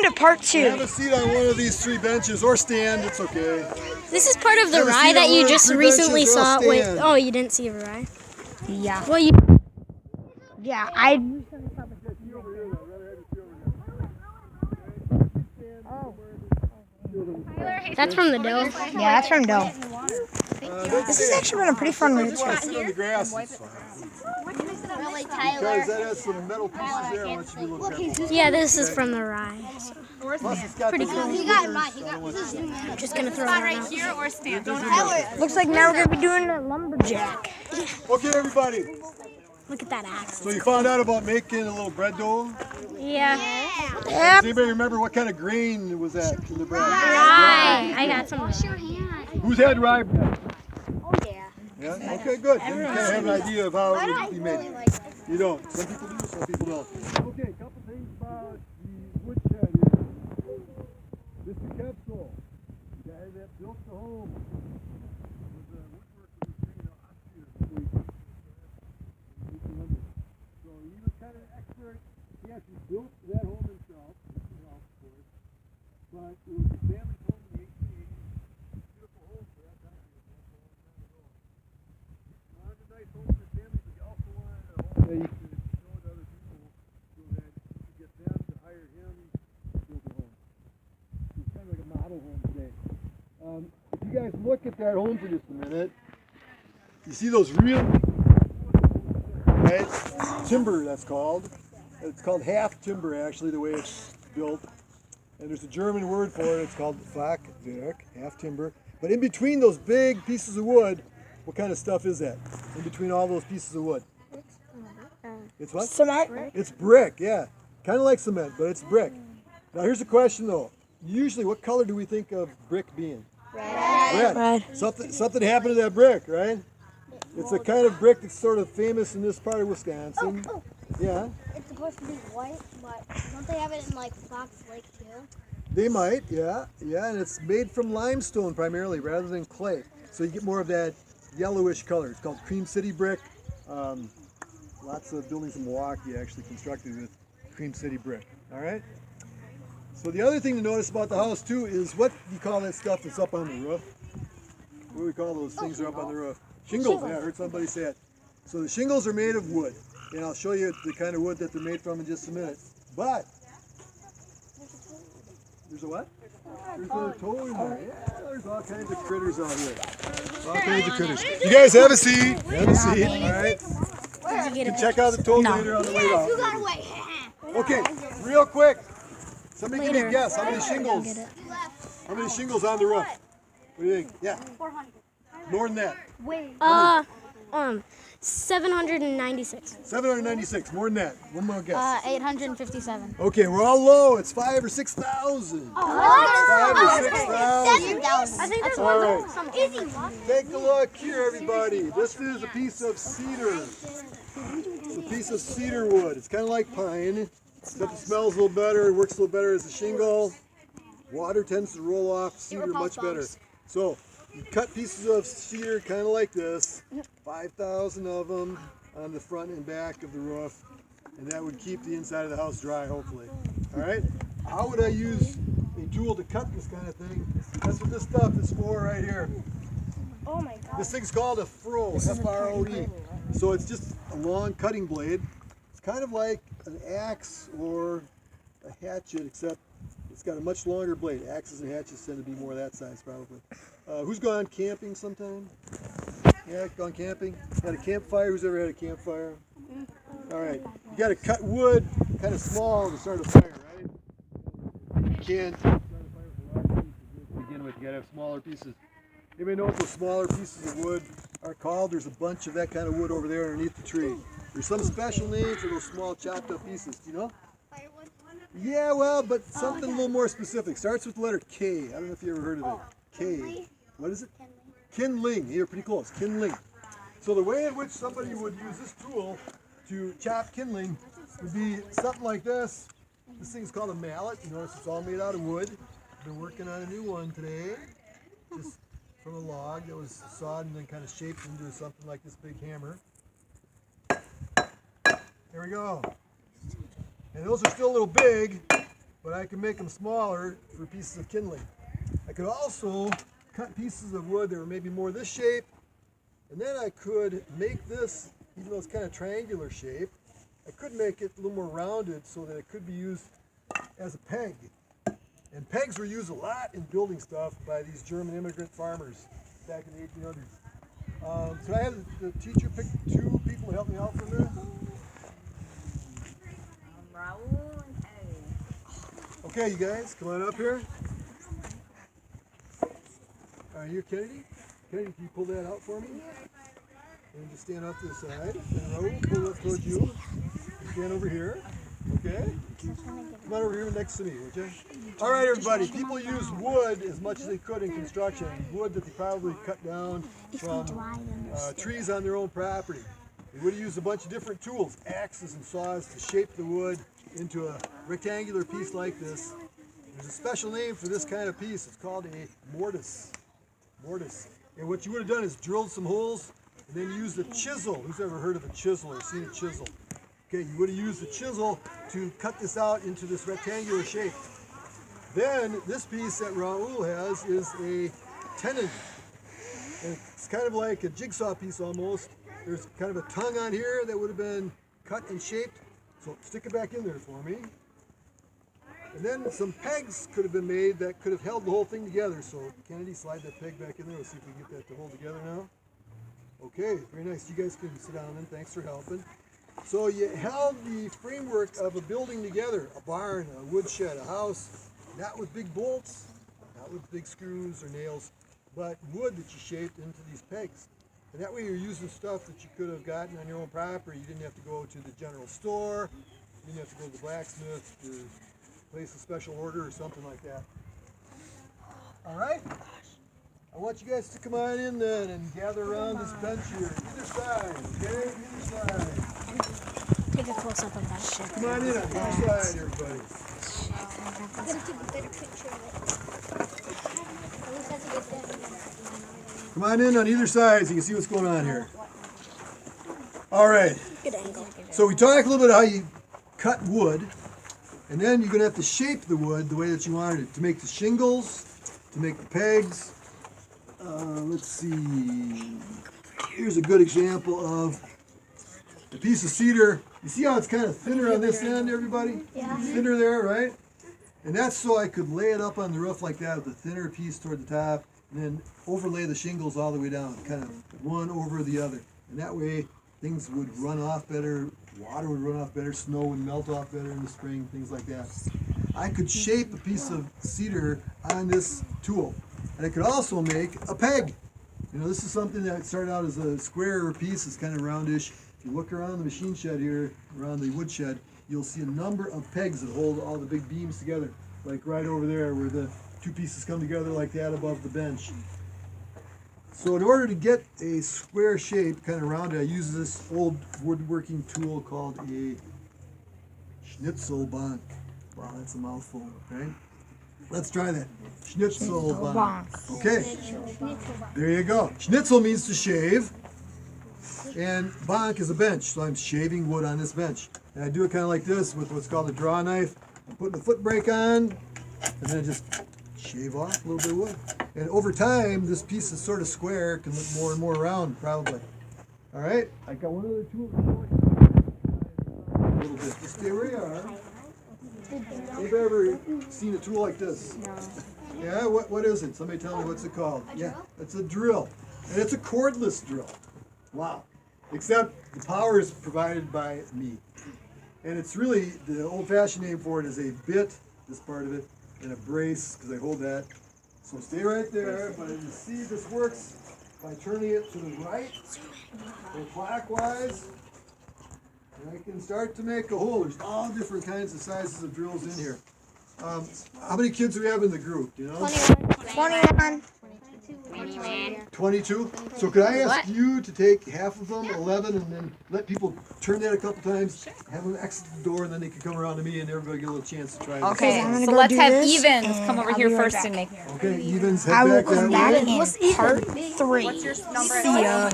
Welcome to part 2. Have a seat on one of these 3 benches or stand, it's okay. This is part of the rye that you just recently saw with. Oh, you didn't see a rye? Yeah. Well, you. Yeah, That's from the dough. Yeah, that's from dough. This has actually been a pretty fun road trip. Sit on the grass, it's fine. Because that has some metal pieces there, I want you to be a little careful. Yeah, this is from the rye. So. Plus, it's got Pretty those cool. little I'm just gonna throw it Right here or stand. Looks like now we're going to be doing a lumberjack. Okay, everybody. Look at that axe. So you found out about making a little bread dough? Yeah. Yep. Does anybody remember what kind of grain was that in the bread? Rye. I got some. Who's had rye bread? Oh yeah. Yeah? Okay, good. Then you kind of have an idea of how it would be made. You don't. Some people do, some people don't. Okay, a couple things about the woodshed here. Mr. Kepsel, the guy that built the home, was a woodworker who trained in Austria before he came to 1800. So he was kind of an expert. He actually built that home himself, of course. But it was a family home in the 1880s. Beautiful home for that time period. That's a long time ago. You wanted a nice home for your family, but you also wanted a home that you could show to other people so that you could get them to hire him to build a home. So it's kind of like a model home today. If you guys look at that home for just a minute, you see those real right? Timber, that's called. It's called half timber, actually, the way it's built. And there's a German word for it. It's called Flachwerk, half timber. But in between those big pieces of wood, what kind of stuff is that? In between all those pieces of wood? It's what? Cement. It's brick, yeah. Kind of like cement, but it's brick. Now here's the question though. Usually what color do we think of brick being? Red. Red. Something happened to that brick, right? It's a kind of brick that's sort of famous in this part of Wisconsin. Yeah. It's supposed to be white, but don't they have it in like Fox Lake too? They might, yeah. Yeah, and it's made from limestone primarily rather than clay. So you get more of that yellowish color. It's called Cream City brick. Lots of buildings in Milwaukee actually constructed with Cream City brick. All right? So the other thing to notice about the house too is what do you call that stuff that's up on the roof? What do we call those things that are up on the roof? Shingles. Yeah, I heard somebody say it. So the shingles are made of wood. And I'll show you the kind of wood that they're made from in just a minute. But there's a what? There's a toad in there. Yeah, there's all kinds of critters out here. All kinds of critters. You guys have a seat. Have a seat. All right. You can check out the toad later on the way out. You got away. Okay, real quick. Somebody give me a guess. How many shingles? How many shingles on the roof? What do you think? Yeah. 400. More than that. 796. 796. More than that. One more guess. 857. Okay, we're all low. It's 5,000 or 6,000. 5,000 or 6,000. I think That's All right. easy. Take a look here, everybody. This is a piece of cedar. It's a piece of cedar wood. It's kind of like pine, except it smells a little better. It works a little better as a shingle. Water tends to roll off cedar much better. So you cut pieces of cedar kind of like this, 5,000 of them on the front and back of the roof, and that would keep the inside of the house dry, hopefully. All right? How would I use a tool to cut this kind of thing? That's what this stuff is for right here. Oh my God. This thing's called a froe, F-R-O-E. So it's just a long cutting blade. It's kind of like an axe or a hatchet, except it's got a much longer blade. Axes and hatchets tend to be more that size, probably. Who's gone camping sometime? Yeah, gone camping? Had a campfire? Who's ever had a campfire? All right. You got to cut wood kind of small to start a fire, right? You can't start a fire with large pieces to begin with. You got to have smaller pieces. Anybody know what those smaller pieces of wood are called? There's a bunch of that kind of wood over there underneath the tree. There's some special names for those small chopped up pieces. Do you know? Yeah, well, but something a little more specific. Starts with the letter K. I don't know if you ever heard of it. K. What is it? Kindling. You're pretty close. Kindling. So the way in which somebody would use this tool to chop kindling would be something like this. This thing's called a mallet. You notice it's all made out of wood. Been working on a new one today. Just from a log that was sawed and then kind of shaped into something like this big hammer. There we go. And those are still a little big, but I can make them smaller for pieces of kindling. I could also cut pieces of wood that were maybe more this shape, and then I could make this, even though it's kind of triangular shape, I could make it a little more rounded so that it could be used as a peg. And pegs were used a lot in building stuff by these German immigrant farmers back in the 1800s. So I have the teacher pick 2 people to help me out for this. Raul and Eddie. Okay, you guys, come on up here. You're Kennedy. Kennedy, can you pull that out for me? And just stand off to the side. And Raul, pull it towards you. Stand over here. Okay? Come on over here next to me, would you? All right, everybody. People use wood as much as they could in construction. Wood that they probably cut down from trees on their own property. They would have used a bunch of different tools, axes and saws, to shape the wood into a rectangular piece like this. There's a special name for this kind of piece. It's called a mortise. Mortise. And what you would have done is drilled some holes and then used a chisel. Who's ever heard of a chisel or seen a chisel? Okay, you would have used a chisel to cut this out into this rectangular shape. Then this piece that Raul has is a tenon. And it's kind of like a jigsaw piece almost. There's kind of a tongue on here that would have been cut and shaped. So stick it back in there for me. And then some pegs could have been made that could have held the whole thing together. So Kennedy, slide that peg back in there. Let's see if we can get that to hold together now. Okay, very nice. You guys can sit down then. Thanks for helping. So you held the framework of a building together, a barn, a woodshed, a house, not with big bolts, not with big screws or nails, but wood that you shaped into these pegs. And that way you're using stuff that you could have gotten on your own property. You didn't have to go to the general store, you didn't have to go to the blacksmith to place a special order or something like that. All right? I want you guys to come on in then and gather around this bench here, either side, okay? Either side. Take a close up of that shit. Come on in on either side, everybody. I'm gonna take a better picture of it. At least that's a good thing. Come on in on either side so you can see what's going on here. All right. Good angle. So we talked a little bit how you cut wood, and then you're going to have to shape the wood the way that you wanted it to make the shingles, to make the pegs. Let's see. Here's a good example of a piece of cedar. You see how it's kind of thinner on this end, everybody? Yeah. Thinner there, right? And that's so I could lay it up on the roof like that with a thinner piece toward the top, and then overlay the shingles all the way down, kind of one over the other. And that way things would run off better, water would run off better, snow would melt off better in the spring, things like that. I could shape a piece of cedar on this tool. And I could also make a peg. You know, this is something that started out as a square piece, it's kind of roundish. If you look around the machine shed here, around the wood shed, you'll see a number of pegs that hold all the big beams together, like right over there where the 2 pieces come together like that above the bench. So in order to get a square shape, kind of rounded, I use this old woodworking tool called a Schnitzelbank. Wow, that's a mouthful, right? Let's try that. Schnitzelbank. Okay, there you go. Schnitzel means to shave, and bank is a bench, so I'm shaving wood on this bench. And I do it kind of like this with what's called a draw knife. I'm putting the foot brake on, and then I just shave off a little bit of wood. And over time, this piece is sort of square, can look more and more round, probably. All right, I got one other tool. A little bit. Just stay where you are. Have you ever seen a tool like this? No. Yeah, what is it? Somebody tell me what's it called? Yeah, it's a drill. And it's a cordless drill. Wow. Except the power is provided by me. And it's really, the old-fashioned name for it is a bit, this part of it, and a brace, because I hold that. So stay right there, but you see this works by turning it to the right or clockwise. And I can start to make a hole. There's all different kinds of sizes of drills in here. How many kids do we have in the group? You know? 21. 22? So could I ask you to take half of them, 11, and then let people turn that a couple times, have them exit the door, and then they can come around to me and everybody get a little chance to try it. Okay, I'm gonna so go let's do have this, Evans and come over I'll here be right first back. and make. Okay, Evans, I head will back come that back way. in part 3. What's your number? See ya.